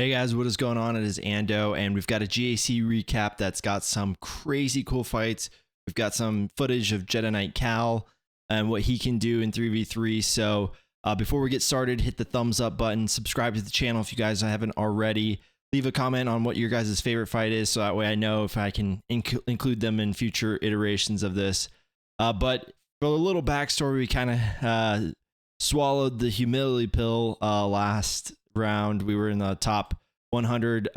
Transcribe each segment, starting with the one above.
Hey guys, what is going on? It is Ando, and we've got a GAC recap that's got some crazy cool fights. We've got some footage of Jedi Knight Cal and what he can do in 3v3. So before we get started, hit the thumbs up button, subscribe to the channel if you guys haven't already. Leave a comment on what your guys' favorite fight is, so that way I know if I can include them in future iterations of this. But for a little backstory, we kind of swallowed the humility pill last round. We were in the top 100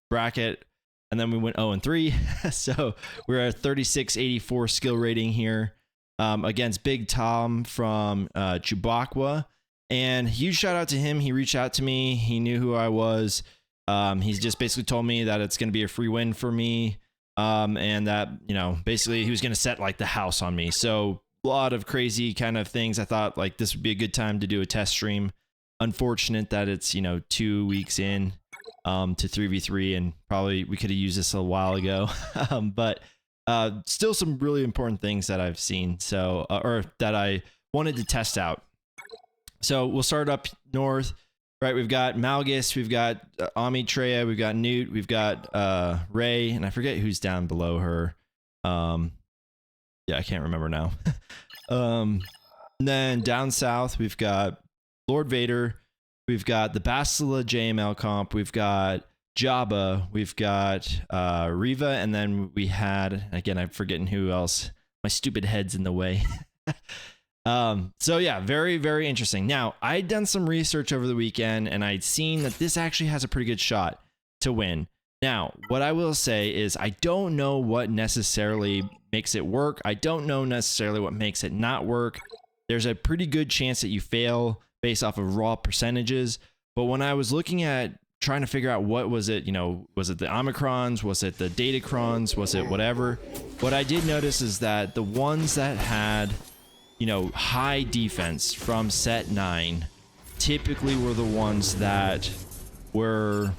bracket, and then we went 0-3. So we're at 3684 skill rating here against Big Tom from Chewbacca. And huge shout out to him. He reached out to me. He knew who I was. He's just basically told me that it's going to be a free win for me, and that, you know, basically he was going to set like the house on me. So a lot of crazy kind of things. I thought like this would be a good time to do a test stream. Unfortunate that it's, you know, 2 weeks in to 3v3, and probably we could have used this a while ago. But still some really important things that I've seen, so or that I wanted to test out. So we'll start up north, right? We've got Malgus, we've got Traya, we've got Nute, we've got Ray, and I forget who's down below her. Yeah, I can't remember now. And then down south we've got Lord Vader, we've got the Bastilla JML comp, we've got Jabba, we've got Reva, and then we had, again, I'm forgetting who else. My stupid head's in the way. So yeah, very, very interesting. Now, I'd done some research over the weekend, and I'd seen that this actually has a pretty good shot to win. Now, what I will say is I don't know what necessarily makes it work. I don't know necessarily what makes it not work. There's a pretty good chance that you fail based off of raw percentages. But when I was looking at trying to figure out what was it, you know, was it the Omicrons? Was it the Datacrons? Was it whatever? What I did notice is that the ones that had, you know, high defense from set 9 typically were the ones that were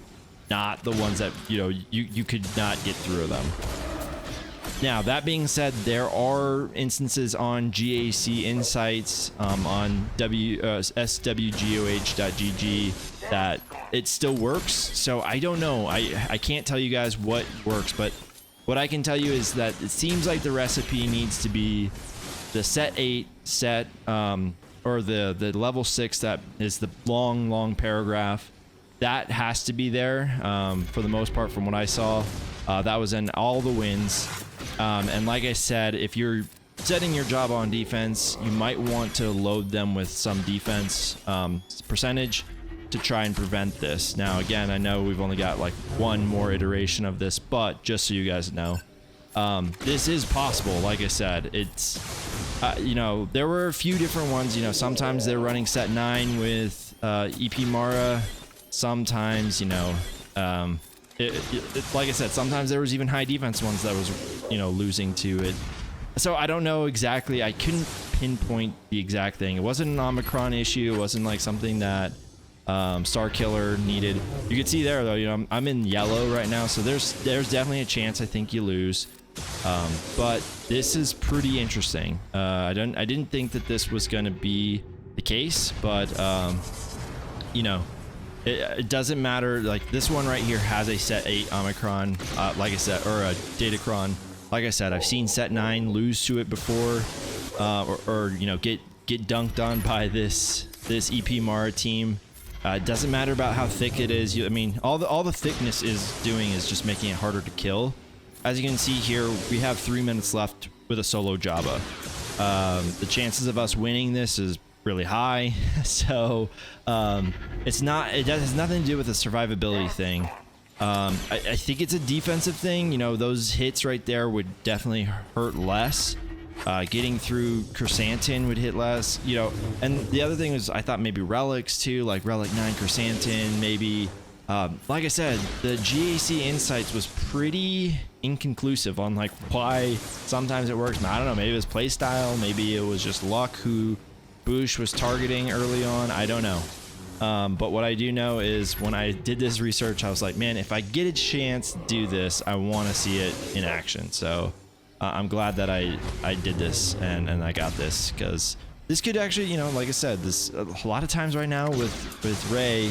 not the ones that, you know, you could not get through them. Now, that being said, there are instances on GAC Insights on SWGoH GAC that it still works. So I don't know. I can't tell you guys what works, but what I can tell you is that it seems like the recipe needs to be the set 8 set, or the level 6 that is the long paragraph. That has to be there for the most part from what I saw. That was in all the wins. And like I said, if you're setting your job on defense, you might want to load them with some defense percentage to try and prevent this. Now, again, I know we've only got like one more iteration of this, but just so you guys know, this is possible. Like I said, it's, you know, there were a few different ones. You know, sometimes they're running set 9 with EP Mara. Sometimes, you know, like I said, sometimes there was even high defense ones that was, you know, losing to it. So I don't know exactly. I couldn't pinpoint the exact thing. It wasn't an Omicron issue. It wasn't like something that Star Killer needed. You can see there though, you know, I'm in yellow right now, so there's definitely a chance I think you lose. But this is pretty interesting. I didn't think that this was going to be the case, but you know, it doesn't matter. Like this one right here has a set 8 Omicron, like I said, or a Datacron. Like I said, I've seen set 9 lose to it before, or you know, get dunked on by this EP Mara team. It doesn't matter about how thick it is. I mean, all the thickness is doing is just making it harder to kill. As you can see here, we have 3 minutes left with a solo Jabba. The chances of us winning this is really high. So it has nothing to do with the survivability thing. I think it's a defensive thing. You know, those hits right there would definitely hurt less. Getting through Chrysanthemum would hit less, you know. And the other thing is, I thought maybe relics too, like relic 9 Chrysanthemum, maybe. Like I said, the GAC Insights was pretty inconclusive on like why sometimes it works. I don't know, maybe it was playstyle, maybe it was just luck who Bush was targeting early on. I don't know. But what I do know is when I did this research, I was like, man, if I get a chance to do this, I want to see it in action. So I'm glad that I did this and I got this, because this could actually, you know, like I said, this a lot of times right now with Ray,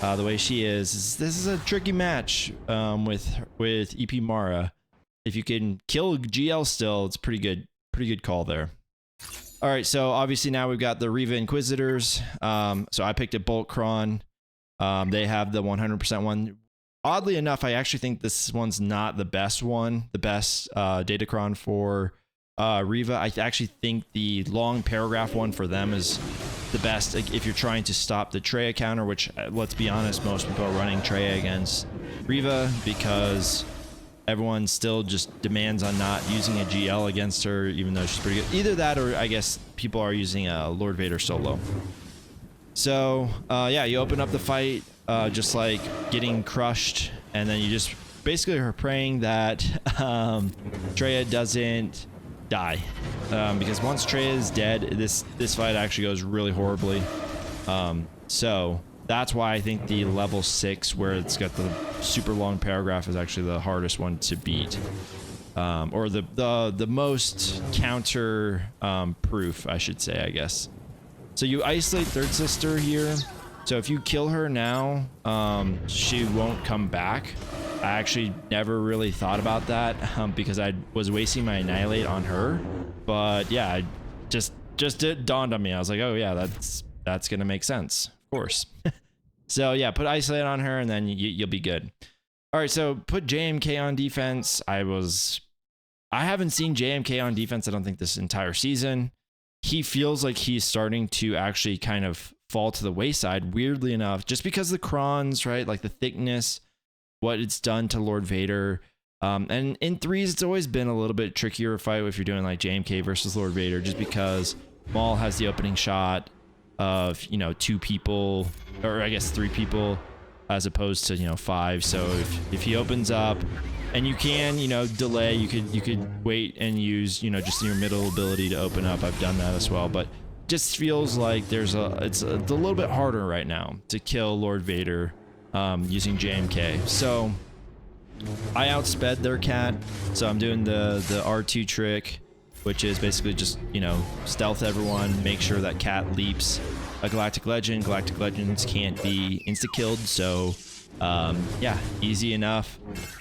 the way she is this is a tricky match with EP Mara. If you can kill GL still, it's pretty good call there. All right, so obviously now we've got the Reva Inquisitors. So I picked a Bolt Kron. They have the 100% one. Oddly enough, I actually think this one's not the best one, the best Datacron for Reva. I actually think the long paragraph one for them is the best if you're trying to stop the Traya counter, which, let's be honest, most people are running Traya against Reva because everyone still just demands on not using a GL against her, even though she's pretty good. Either that or I guess people are using a Lord Vader solo. So, yeah, you open up the fight just like getting crushed, and then you just basically are praying that Traya doesn't die. Because once Traya is dead, this fight actually goes really horribly. So that's why I think the level 6, where it's got the super long paragraph, is actually the hardest one to beat. Or the most counter proof, I should say, I guess. So you isolate Third Sister here. So if you kill her now, she won't come back. I actually never really thought about that because I was wasting my Annihilate on her. But yeah, I just it dawned on me. I was like, oh yeah, that's gonna make sense, of course. So yeah, put Isolate on her and then you'll be good. All right, so put JMK on defense. I haven't seen JMK on defense, I don't think, this entire season. He feels like he's starting to actually kind of fall to the wayside, weirdly enough, just because the crons, right? Like the thickness, what it's done to Lord Vader. And in threes, it's always been a little bit trickier fight if you're doing like JMK versus Lord Vader, just because Maul has the opening shot of, 2 people, or I guess 3 people, as opposed to, 5. So if he opens up, and you can, delay, you could wait and use, just your middle ability to open up. I've done that as well, but just feels like it's a little bit harder right now to kill Lord Vader using JMK. So I outsped their cat, so I'm doing the R2 trick, which is basically just, stealth everyone, make sure that cat leaps a Galactic Legend. Galactic Legends can't be insta-killed, so yeah, easy enough.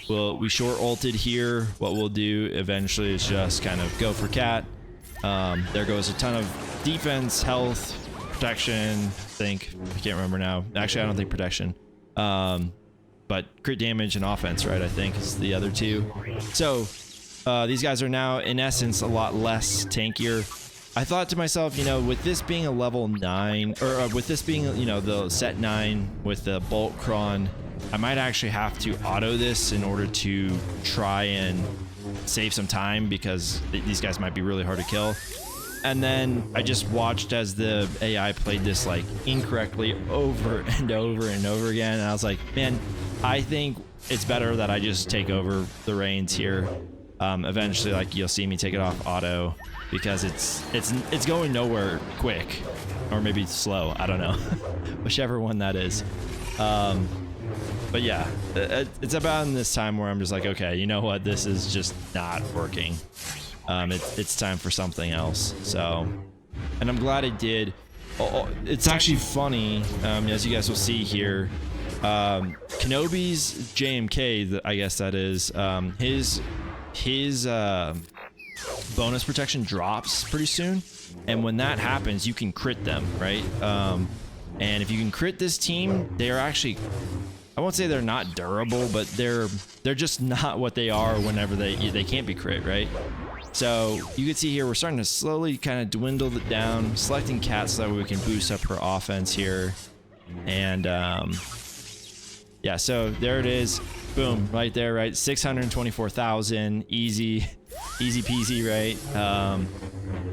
We short ulted here. What we'll do eventually is just kind of go for cat. There goes a ton of defense, health, protection, I can't remember now. Actually, I don't think protection. But crit damage and offense, right, I think is the other 2. So these guys are now, in essence, a lot less tankier. I thought to myself, with this being a level 9, or with this being, the set 9 with the Bolt Kron, I might actually have to auto this in order to try and save some time, because these guys might be really hard to kill. And then I just watched as the AI played this like incorrectly over and over and over again, and I was like, man, I think it's better that I just take over the reins here. Eventually, like, you'll see me take it off auto, because it's going nowhere quick, or maybe slow, I don't know. Whichever one that is. But yeah, it's about in this time where I'm just like, okay, you know what, this is just not working. It's time for something else. So, and I'm glad it did. It's actually funny, as you guys will see here, Kenobi's JMK, I guess that is, his bonus protection drops pretty soon, and when that happens, you can crit them, right? And if you can crit this team, they are actually, I won't say they're not durable, but they're just not what they are whenever they can't be crit, right? So you can see here we're starting to slowly kind of dwindle it down, selecting cat so that we can boost up her offense here. And yeah, so there it is. Boom, right there, right? 624,000, easy peasy, right?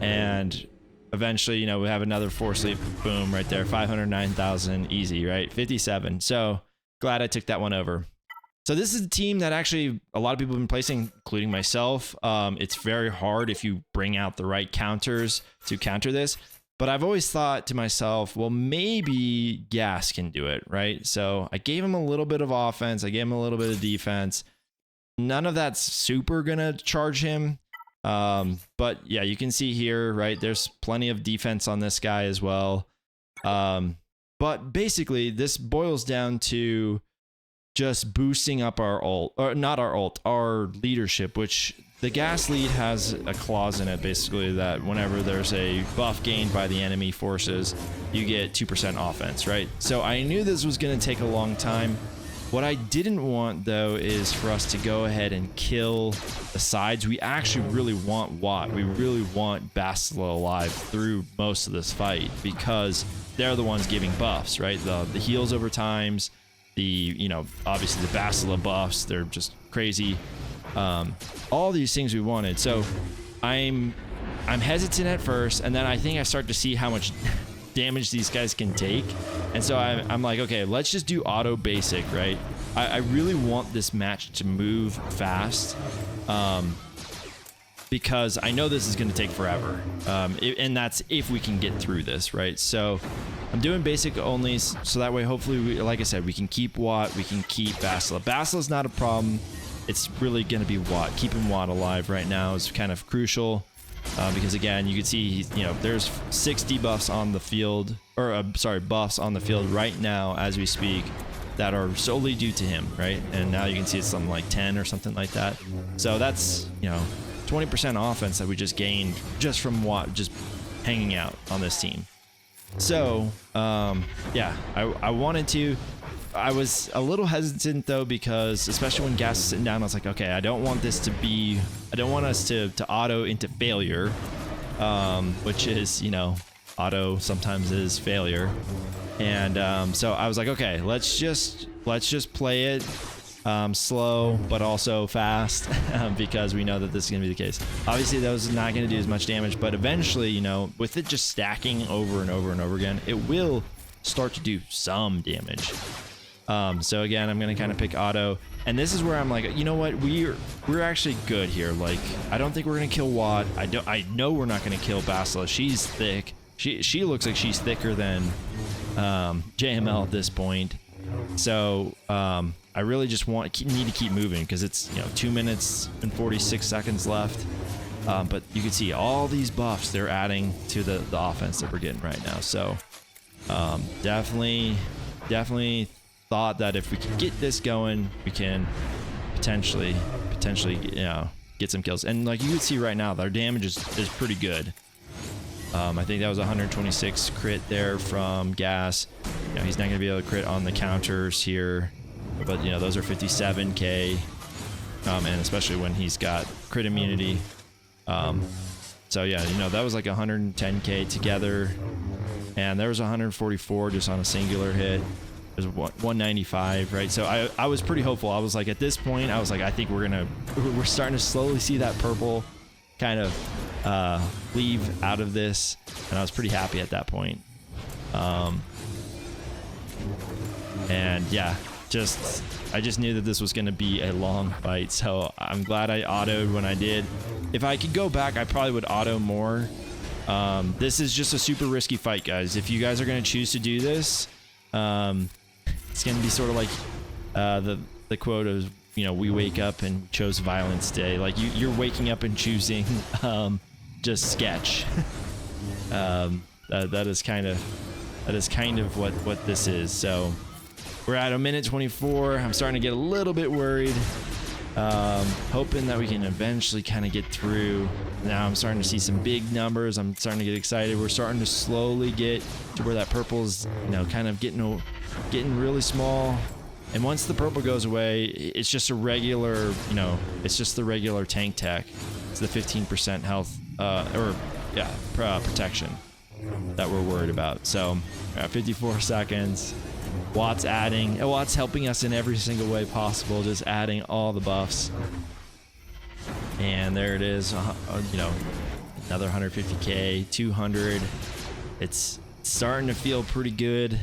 And eventually, we have another 4 sleep, boom, right there, 509,000, easy, right? 57. So glad I took that one over. So this is a team that actually a lot of people have been placing, including myself. It's very hard if you bring out the right counters to counter this. But I've always thought to myself, well, maybe Gas can do it, right? So I gave him a little bit of offense. I gave him a little bit of defense. None of that's super gonna charge him. But yeah, you can see here, right? There's plenty of defense on this guy as well. But But basically, this boils down to just boosting up our ult, or not our ult, our leadership, which the gas lead has a clause in it, basically, that whenever there's a buff gained by the enemy forces, you get 2% offense, right? So I knew this was going to take a long time. What I didn't want, though, is for us to go ahead and kill the sides. We actually really want Watt. We really want Bastilla alive through most of this fight because they're the ones giving buffs, right? The heals over times, obviously the Bastilla buffs, they're just crazy. All these things we wanted. So I'm hesitant at first, and then I think I start to see how much damage these guys can take, and so I'm like, okay, let's just do auto basic, right? I really want this match to move fast, because I know this is going to take forever, and that's if we can get through this, right? So I'm doing basic only, so that way hopefully like I said, we can keep Watt, we can keep Bastilla. Bastilla's not a problem. It's really going to be Watt. Keeping Watt alive right now is kind of crucial. Because again, you can see, there's 6 debuffs on the field, or buffs on the field right now as we speak that are solely due to him, right? And now you can see it's something like 10 or something like that. So that's, 20% offense that we just gained just from Watt just hanging out on this team. So, yeah, I wanted to. I was a little hesitant though, because especially when Gas is sitting down, I was like, okay, I don't want us to auto into failure, which is, auto sometimes is failure. And so I was like, okay, let's just play it slow, but also fast, because we know that this is going to be the case. Obviously, that was not going to do as much damage, but eventually, with it just stacking over and over and over again, it will start to do some damage. So again, I'm gonna kind of pick auto, and this is where I'm like, you know what, we're actually good here. Like, I don't think we're gonna kill Watt. I know we're not gonna kill Bastilla. She's thick. She looks like she's thicker than JML at this point. So I really just need to keep moving, because it's 2 minutes and 46 seconds left. But you can see all these buffs they're adding to the offense that we're getting right now. So definitely thought that if we can get this going, we can potentially get some kills. And like you can see right now, their damage is pretty good. I think that was 126 crit there from Gas. He's not gonna be able to crit on the counters here, but those are 57k, and especially when he's got crit immunity. So yeah, that was like 110k together, and there was 144 just on a singular hit. There's 195, right? So I was pretty hopeful. I was like, at this point, I was like, I think we're starting to slowly see that purple kind of leave out of this, and I was pretty happy at that point. And yeah, I just knew that this was going to be a long fight, so I'm glad I autoed when I did. If I could go back, I probably would auto more. This is just a super risky fight, guys. If you guys are going to choose to do this, it's going to be sort of like the quote of, we wake up and chose violence day. Like you're waking up and choosing just sketch. That is kind of what this is. So we're at 1:24. I'm starting to get a little bit worried. Hoping that we can eventually kind of get through. Now I'm starting to see some big numbers. I'm starting to get excited. We're starting to slowly get to where that purple's, kind of getting really small. And once the purple goes away, it's just a regular, it's just the regular tank tech. It's the 15% health, protection that we're worried about. So, 54 seconds. Watt's helping us in every single way possible, just adding all the buffs. And there it is, another 150k, 200. It's starting to feel pretty good.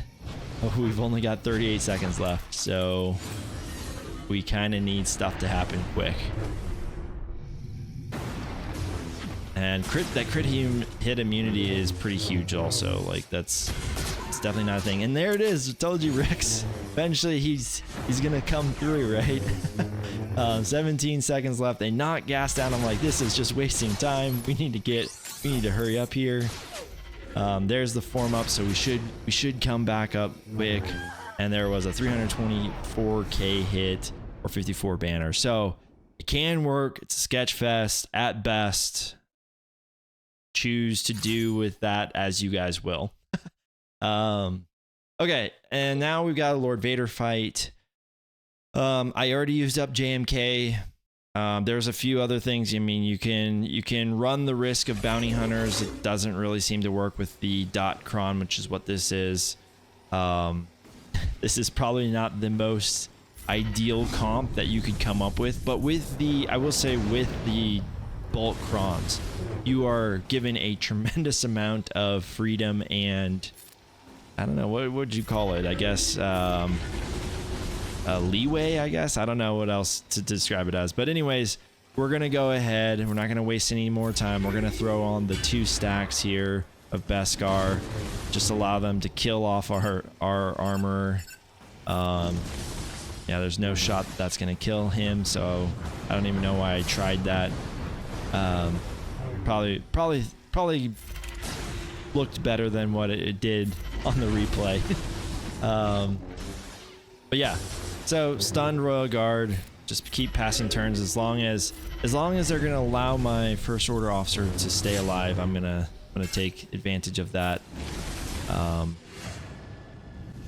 Oh, we've only got 38 seconds left, so we kind of need stuff to happen quick. And that crit hit immunity is pretty huge also. Like it's definitely not a thing. And there it is. I told you, Rex. Eventually he's gonna come through, right? 17 seconds left. They knock Gas down. I'm like, this is just wasting time. We need to hurry up here. There's the form up, so we should come back up quick. And there was a 324k hit or 54 banner, so it can work. It's a sketch fest at best. Choose to do with that as you guys will. Okay, and now we've got a Lord Vader fight. I already used up JMK. There's a few other things. I mean, you can run the risk of bounty hunters. It doesn't really seem to work with the dot cron, which is what this is. This is probably not the most ideal comp that you could come up with, but with the, I will say, with the bulk crons, you are given a tremendous amount of freedom and, I don't know, what would you call it? I guess leeway, I guess. I don't know what else to describe it as. But anyways, we're going to go ahead. We're not going to waste any more time. We're going to throw on the 2 stacks here of Beskar. Just allow them to kill off our armor. Yeah, there's no shot that's going to kill him, so I don't even know why I tried that. Probably looked better than what it did on the replay. But yeah, so stunned Royal Guard, just keep passing turns as long as they're gonna allow my first order officer to stay alive. I'm gonna take advantage of that.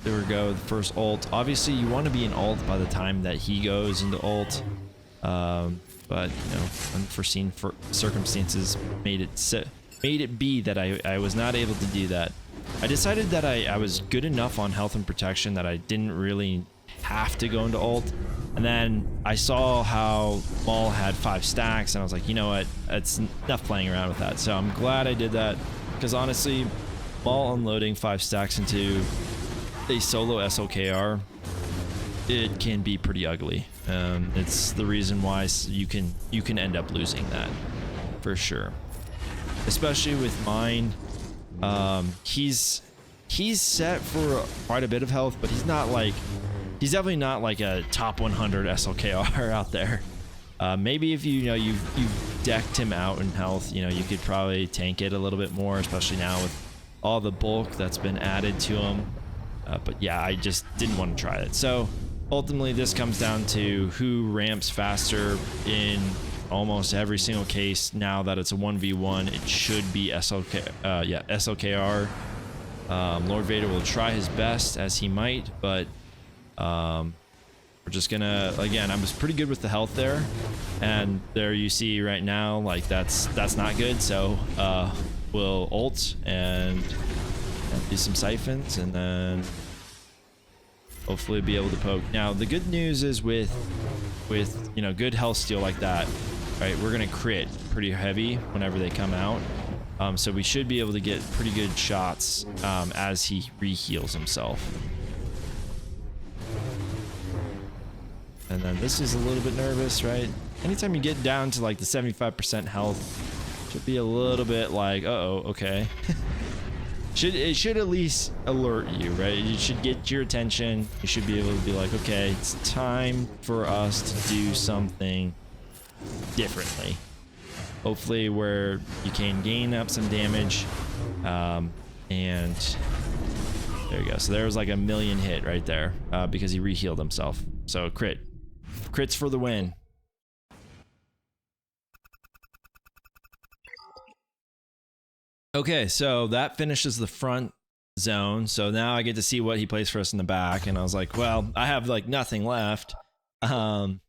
There we go, the first ult. Obviously you want to be in ult by the time that he goes into ult, but you know, unforeseen circumstances made it be that I was not able to do that. I decided that I was good enough on health and protection that I didn't really have to go into ult. And then I saw how Maul had 5 stacks and I was like, you know what, it's enough playing around with that. So I'm glad I did that, because honestly, Maul unloading 5 stacks into a solo SLKR, it can be pretty ugly. It's the reason why you can end up losing that for sure, especially with mine. He's set for quite a bit of health, but he's definitely not like a top 100 SLKR out there. Maybe if you've decked him out in health, you could probably tank it a little bit more, especially now with all the bulk that's been added to him. But yeah, I just didn't want to try it. So ultimately this comes down to who ramps faster in almost every single case. Now that it's a 1v1, it should be SLKR. Lord Vader will try his best as he might, but we're just gonna, again, I was pretty good with the health there, and there you see right now, like that's not good. So we'll ult and do some siphons and then hopefully be able to poke. Now the good news is with good health steal like that, right, we're gonna crit pretty heavy whenever they come out, so we should be able to get pretty good shots as he re-heals himself. And then this is a little bit nervous, right? Anytime you get down to like the 75% health, should be a little bit like, uh-oh, okay. It should at least alert you, right? It should get your attention. You should be able to be like, okay, it's time for us to do something differently. Hopefully where you can gain up some damage. And there you go. So there was like a 1,000,000 hit right there because he re-healed himself. So crits for the win. Okay, so that finishes the front zone. So now I get to see what he plays for us in the back. And I was like, well, I have like nothing left. And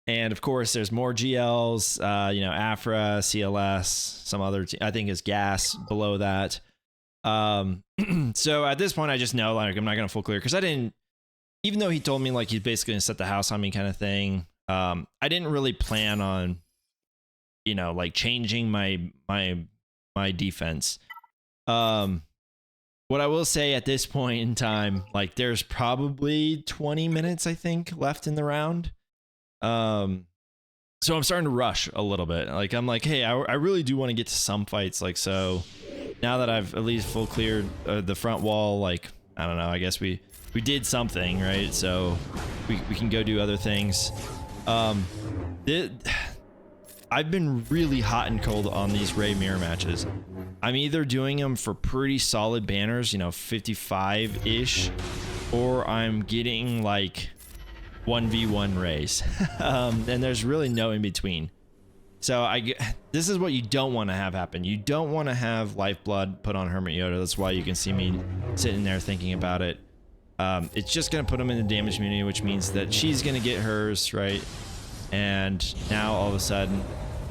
of course, there's more GLs, Aphra, CLS, some other, I think is gas below that. So at this point, I just know like I'm not going to full clear because I didn't, even though he told me like he's basically going to set the house on me kind of thing. I didn't really plan on, like changing my defense. What I will say at this point in time, like there's probably 20 minutes, I think, left in the round. So I'm starting to rush a little bit. Like I'm like, hey, I really do want to get to some fights. Like, so now that I've at least full cleared the front wall, like, I don't know, I guess we did something, right? So we can go do other things. I've been really hot and cold on these Rey mirror matches. I'm either doing them for pretty solid banners, you know, 55-ish, or I'm getting like 1v1 Reys. And there's really no in between. So this is what you don't want to have happen. You don't want to have Lifeblood put on Hermit Yoda. That's why you can see me sitting there thinking about it. It's just going to put him in the damage immunity, which means that she's going to get hers, right? And now all of a sudden,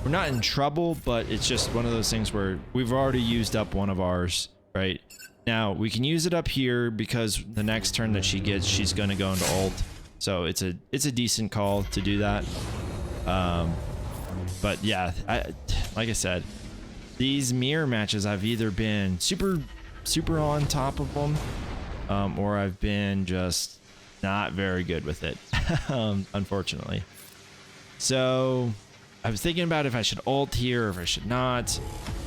we're not in trouble, but it's just one of those things where we've already used up one of ours, right? Now, we can use it up here because the next turn that she gets, she's going to go into ult. So it's a decent call to do that. But yeah, like I said, these mirror matches, I've either been super on top of them, or I've been just not very good with it, unfortunately. So I was thinking about if I should ult here or if I should not.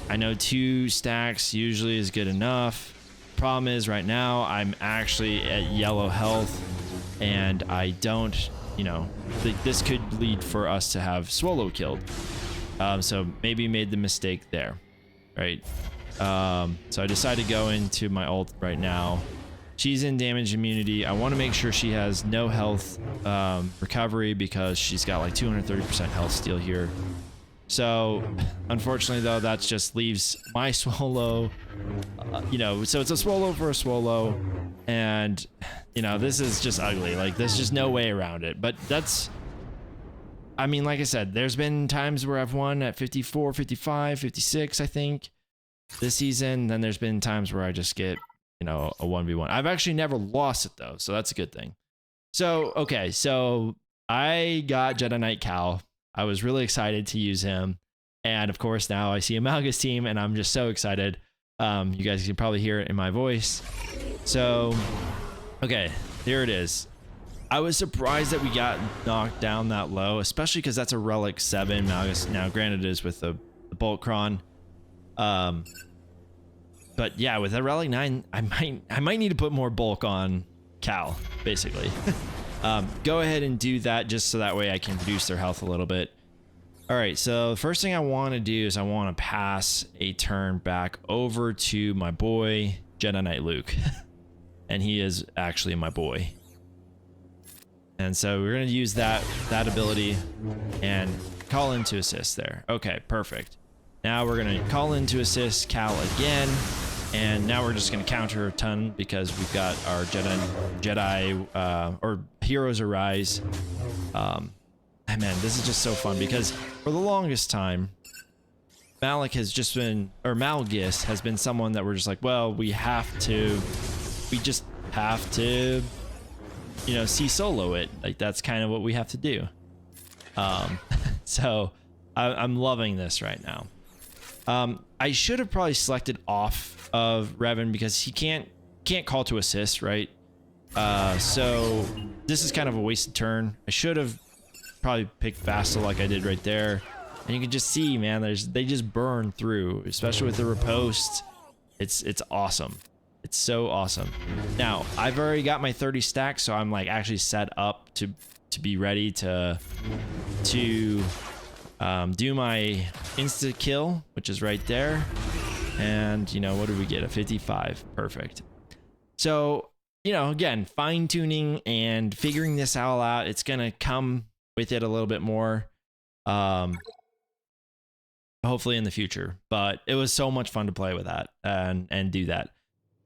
I know 2 stacks usually is good enough. Problem is right now I'm actually at yellow health, and I don't, you know, this could lead for us to have SWGoH killed. So maybe made the mistake there, right? So I decided to go into my ult right now. She's in damage immunity. I want to make sure she has no health recovery because she's got like 230% health steal here. So unfortunately though, that just leaves my SWGoH, you know, so it's a SWGoH for a SWGoH, and you know, this is just ugly. Like there's just no way around it. But that's, I mean, like I said, there's been times where I've won at 54, 55, 56, I think this season. Then there's been times where I just get, you know, a 1v1. I've actually never lost it though, so that's a good thing. So okay, so I got Jedi Knight Cal. I was really excited to use him, and of course now I see a Malgus team, and I'm just so excited. You guys can probably hear it in my voice. So okay, here it is. I was surprised that we got knocked down that low, especially because that's a Relic 7 Malgus. Now granted it is with the Boltcron. But yeah, with a Relic 9, I might need to put more bulk on Cal, basically. Go ahead and do that just so that way I can reduce their health a little bit. All right, so the first thing I want to do is I want to pass a turn back over to my boy, Jedi Knight Luke. And he is actually my boy. And so we're going to use that ability and call in to assist there. Okay, perfect. Now we're going to call in to assist Cal again. And now we're just going to counter a ton because we've got our Jedi or Heroes Arise. Man, this is just so fun because for the longest time, Malgus has been someone that we're just like, well, we just have to, you know, solo it. Like that's kind of what we have to do. So I'm loving this right now. I should have probably selected off of Revan because he can't call to assist, right? So this is kind of a wasted turn. I should have probably picked Bastilla like I did right there. And you can just see, man, they just burn through, especially with the riposte. It's awesome. It's so awesome. Now, I've already got my 30 stacks, so I'm like actually set up to be ready to do my insta kill, which is right there. And you know, what did we get? A 55. Perfect. So, you know, again, fine tuning and figuring this all out. It's gonna come with it a little bit more, hopefully in the future. But it was so much fun to play with that and do that.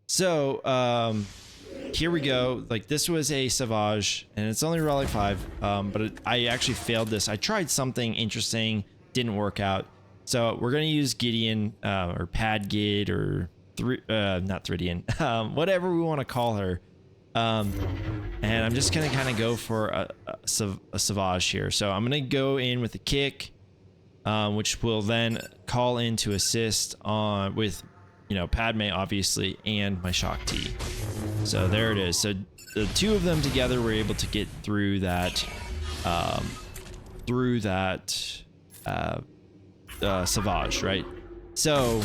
So here we go. Like this was a SWGoH, and it's only Relic 5, but I actually failed this. I tried something interesting, didn't work out. So we're gonna use Gideon or Padgid or not Thridian, whatever we want to call her. And I'm just gonna kind of go for a SWGoH here. So I'm gonna go in with a kick, which will then call in to assist on with, you know, Padme obviously, and my Shock T. So there it is. So the two of them together were able to get through that SWGoH, right? So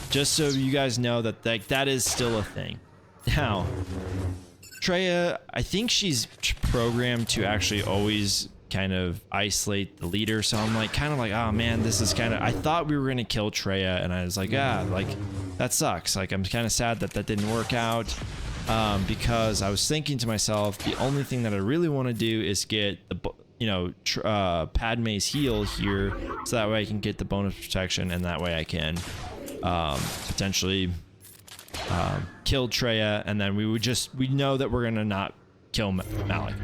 just so you guys know that is still a thing. Now, Traya, I think she's programmed to actually always kind of isolate the leader. So I'm like, kind of like, oh man, this is kind of, I thought we were going to kill Traya, and I was like, ah, like that sucks. Like, I'm kind of sad that that didn't work out, because I was thinking to myself, the only thing that I really want to do is get the, you know, Padme's heal here, so that way I can get the bonus protection, and that way I can potentially kill Traya, and then we know that we're gonna not kill Malik.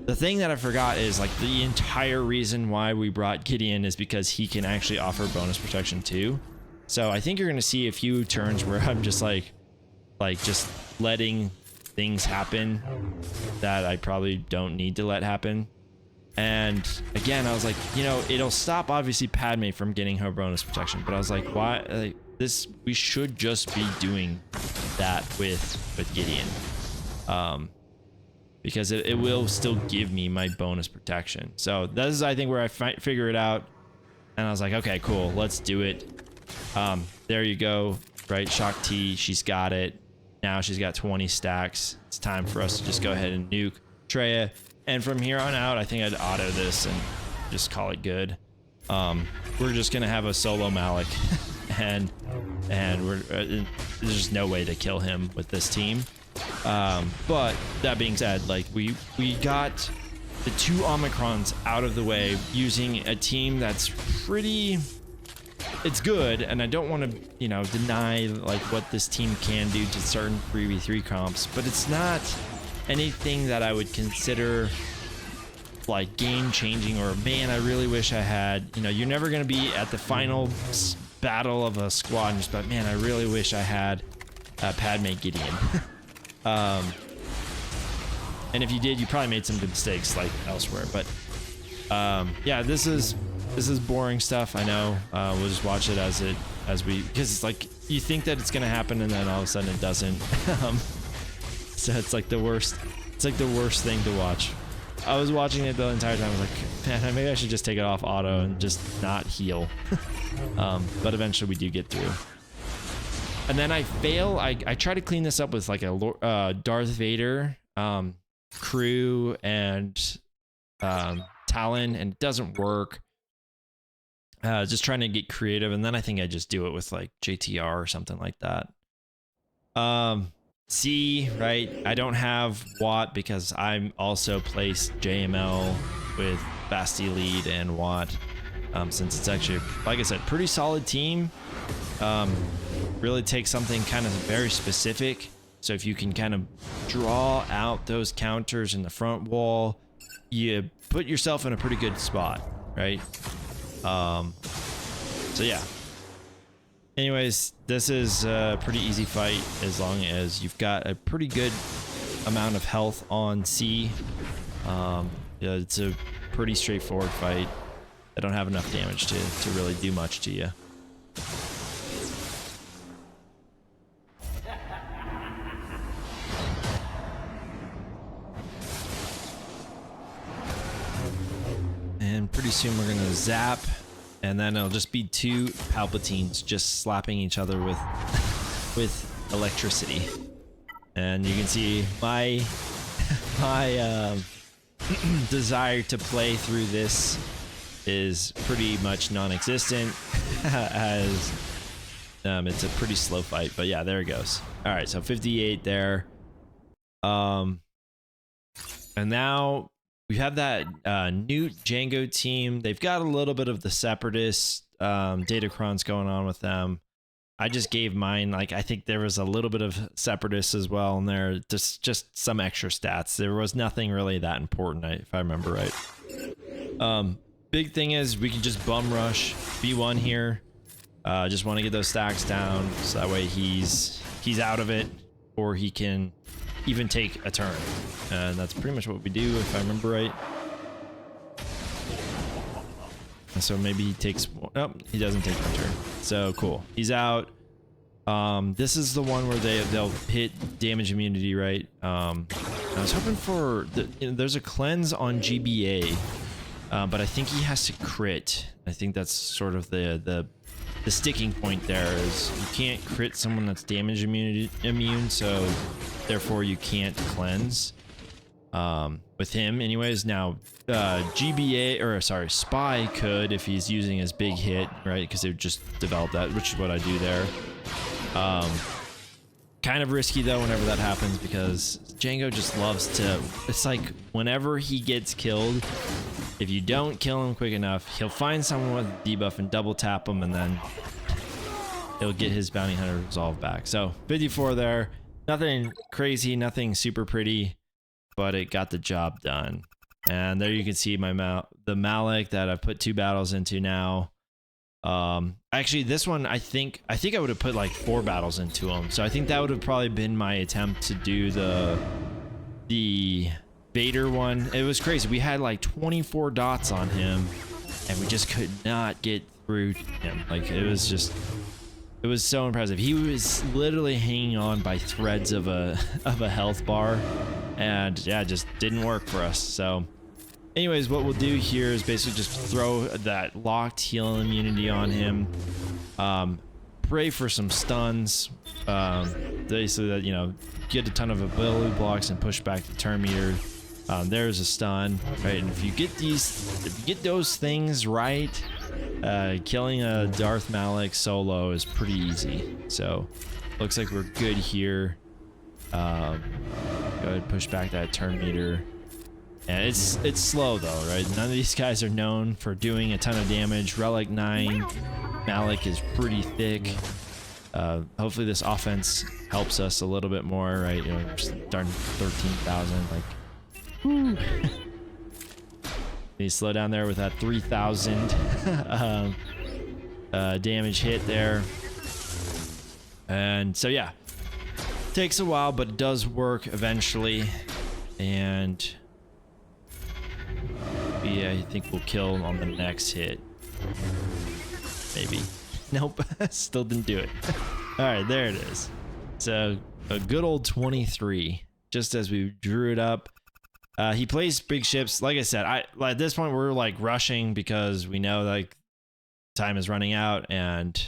The thing that I forgot is, like, the entire reason why we brought Gideon is because he can actually offer bonus protection too. So I think you're gonna see a few turns where I'm just like just letting things happen that I probably don't need to let happen. And again, I was like, you know, it'll stop obviously Padme from getting her bonus protection, but I was like, why? Like, this, we should just be doing that with Gideon, because it will still give me my bonus protection. So that is, I think, where I figure it out, and I was like, okay, cool, let's do it. There you go, right? Shock T, she's got it. Now she's got 20 stacks. It's time for us to just go ahead and nuke Traya. And from here on out, I think I'd auto this and just call it good. We're just gonna have a solo Malik, and there's just no way to kill him with this team. But that being said, like, we got the 2 Omicrons out of the way using a team that's pretty, it's good, and I don't want to, you know, deny like what this team can do to certain 3v3 comps, but it's not anything that I would consider like game changing, or man, I really wish I had, you know, you're never going to be at the final battle of a squad and just, but man, I really wish I had Padme Gideon. And if you did, you probably made some good mistakes like elsewhere, but yeah, this is boring stuff. I know. We'll just watch it as because it's like, you think that it's going to happen and then all of a sudden it doesn't. So it's like the worst. It's like the worst thing to watch. I was watching it the entire time. I was like, man, maybe I should just take it off auto and just not heal. But eventually we do get through. And then I fail. I try to clean this up with like a Darth Vader crew and Talon, and it doesn't work. Just trying to get creative, and then I think I just do it with like JTR or something like that. C, right? I don't have Watt because I'm also placed JML with Bastilla lead and Watt, since it's actually, like I said, pretty solid team. Really takes something kind of very specific. So if you can kind of draw out those counters in the front wall, you put yourself in a pretty good spot, right? So yeah. Anyways, this is a pretty easy fight as long as you've got a pretty good amount of health on C. Yeah, it's a pretty straightforward fight. I don't have enough damage to really do much to you. And pretty soon we're gonna zap, and then it'll just be 2 Palpatines just slapping each other with electricity. And you can see my desire to play through this is pretty much non-existent, as it's a pretty slow fight. But yeah, there it goes. All right, so 58 there. And now we have that Nute Django team. They've got a little bit of the Separatist Datacrons going on with them. I just gave mine, like, I think there was a little bit of Separatists as well in there, just some extra stats. There was nothing really that important, if I remember right. Big thing is we can just bum rush B1 here. Just want to get those stacks down, so that way he's out of it, or he can even take a turn. And that's pretty much what we do, if I remember right. So maybe he takes, oh, he doesn't take the turn. So cool, he's out. This is the one where they'll hit damage immunity, right? I was hoping for there's a cleanse on GBA, but I think he has to crit. I think that's sort of the sticking point there, is you can't crit someone that's damage immune, so therefore you can't cleanse. with him anyways. Now GBA, or sorry, Spy could if he's using his big hit, right? Because they just developed that, which is what I do there. Kind of risky though whenever that happens, because Django just loves to, it's like whenever he gets killed, if you don't kill him quick enough, he'll find someone with a debuff and double tap him, and then he'll get his bounty hunter resolve back. So 54 there, nothing crazy, nothing super pretty, but it got the job done. And there you can see my the Malik that I've put 2 battles into now. Actually this one, I think I would have put like 4 battles into him. So I think that would have probably been my attempt to do the Vader one. It was crazy. We had like 24 dots on him and we just could not get through him. Like it was so impressive. He was literally hanging on by threads of a health bar, and yeah, it just didn't work for us. So anyways, what we'll do here is basically just throw that locked heal immunity on him. Pray for some stuns. Basically that, you know, get a ton of ability blocks and push back the turn meter. There's a stun, right? And if you get those things right, killing a Darth Malik solo is pretty easy. So looks like we're good here. Go ahead and push back that turn meter. And it's slow though, right? None of these guys are known for doing a ton of damage. Relic 9, Malik is pretty thick. Hopefully this offense helps us a little bit more, right? You know, we're starting 13,000, like, woo. Need to slow down there with that 3,000 damage hit there. And so yeah, takes a while, but it does work eventually. And yeah, I think we'll kill on the next hit. Maybe. Nope. Still didn't do it. All right, there it is. So a good old 23, just as we drew it up. He plays big ships. Like I said, at this point we're like rushing because we know like time is running out, and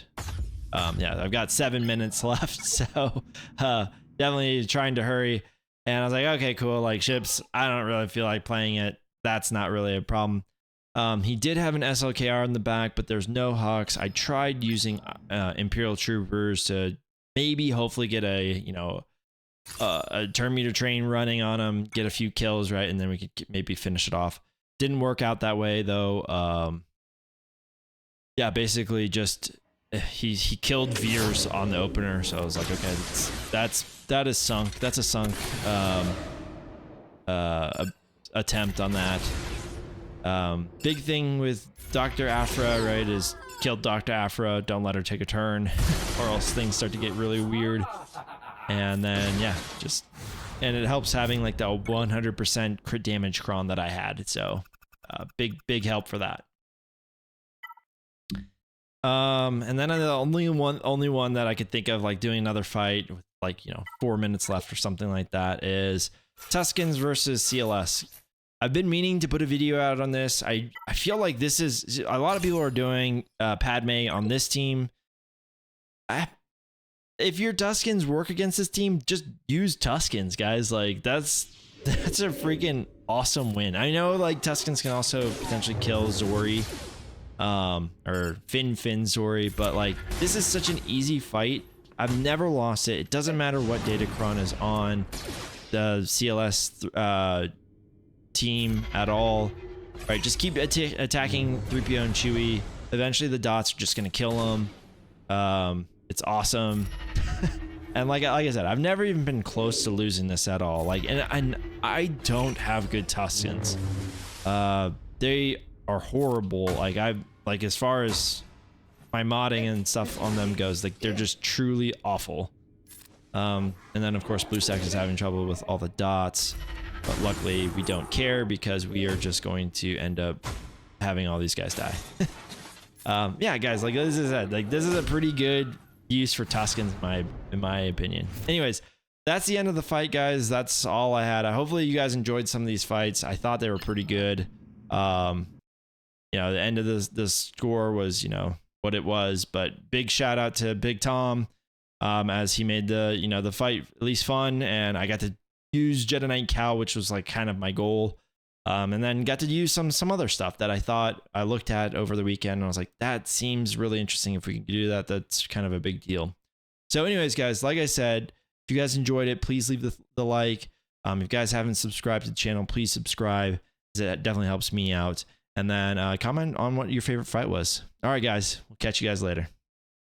yeah, I've got 7 minutes left, so definitely trying to hurry. And I was like, okay, cool. Like ships, I don't really feel like playing it. That's not really a problem. He did have an SLKR in the back, but there's no Hawks. I tried using Imperial Troopers to maybe hopefully get a turn meter train running on him, get a few kills, right, and then we could maybe finish it off. Didn't work out that way though. Yeah, basically just he killed Veers on the opener, so I was like, okay, that is sunk. That's a sunk attempt on that. Big thing with Dr. Aphra, right, is kill Dr. Aphra, don't let her take a turn, or else things start to get really weird. And then yeah, and it helps having like the 100% crit damage cron that I had, so big help for that. And then the only one that I could think of like doing another fight with like 4 minutes left or something like that is Tuskens versus CLS. I've been meaning to put a video out on this. I feel like this is a lot of people are doing Padme on this team. If your Tuskens work against this team, just use Tuskens, guys. Like that's a freaking awesome win. I know like Tuskens can also potentially kill Zori, or Finn Zori, but like this is such an easy fight. I've never lost it. It doesn't matter what datacron is on the CLS team at all. Right, just keep attacking 3PO and Chewie. Eventually the dots are just gonna kill them. It's awesome. And like I said, I've never even been close to losing this at all. Like, and I don't have good Tuskens. They are horrible. Like as far as my modding and stuff on them goes, like they're just truly awful. And then of course Blue Sex is having trouble with all the dots, but luckily we don't care because we are just going to end up having all these guys die. Yeah, guys, like this is a pretty good use for Tuskens in my opinion. Anyways, that's the end of the fight, guys. That's all I had. Hopefully you guys enjoyed some of these fights. I thought they were pretty good. The end of the score was what it was, but big shout out to Big Tom, as he made the the fight at least fun, and I got to use Jedi Knight Cal, which was like kind of my goal. And then got to use some other stuff that I thought I looked at over the weekend. And I was like, that seems really interesting. If we can do that, that's kind of a big deal. So anyways, guys, like I said, if you guys enjoyed it, please leave the like. If you guys haven't subscribed to the channel, please subscribe. That definitely helps me out. And then comment on what your favorite fight was. All right, guys, we'll catch you guys later.